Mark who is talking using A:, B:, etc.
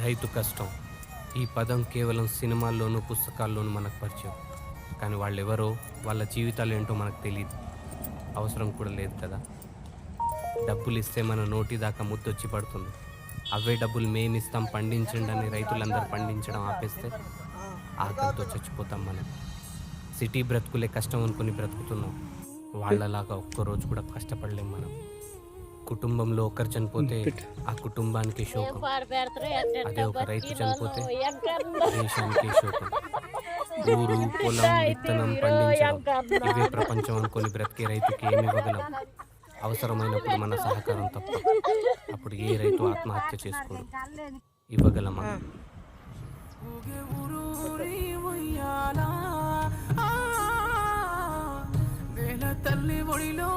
A: రైతు కష్టం ఈ పదం కేవలం సినిమాల్లోనూ పుస్తకాల్లోనూ మనకు పరిచయం. కానీ వాళ్ళెవరో వాళ్ళ జీవితాలు ఏంటో మనకు తెలియదు. అవసరం కూడా లేదు కదా. డబ్బులు ఇస్తే మన నోటి దాకా ముద్దొచ్చి పడుతుంది. అవే డబ్బులు మేమిస్తాం పండించండి అని రైతులందరూ పండించడం ఆపేస్తే ఆకలితో చచ్చిపోతాం మనం. సిటీ బ్రతుకులే కష్టం అనుకుని బ్రతుకుతున్నాం. వాళ్ళలాగా ఒక్కరోజు కూడా కష్టపడలేం మనం. కుటుంబంలో ఒకరు చనిపోతే ఆ కుటుంబానికి శోకం. అదే ఒక రైతు చనిపోతే దేశానికి శోకం. ఊరు, పొలం, విత్తనం పండించడం ఇవే ప్రపంచం అనుకొని బ్రతికే రైతుకి ఏమి ఇవ్వగలం? అవసరమైనప్పుడు మన సహకారం తప్ప. అప్పుడు ఏ రైతు ఆత్మహత్య చేసుకోడు. ఇవ్వగలమా? తల్లి ఒడిలో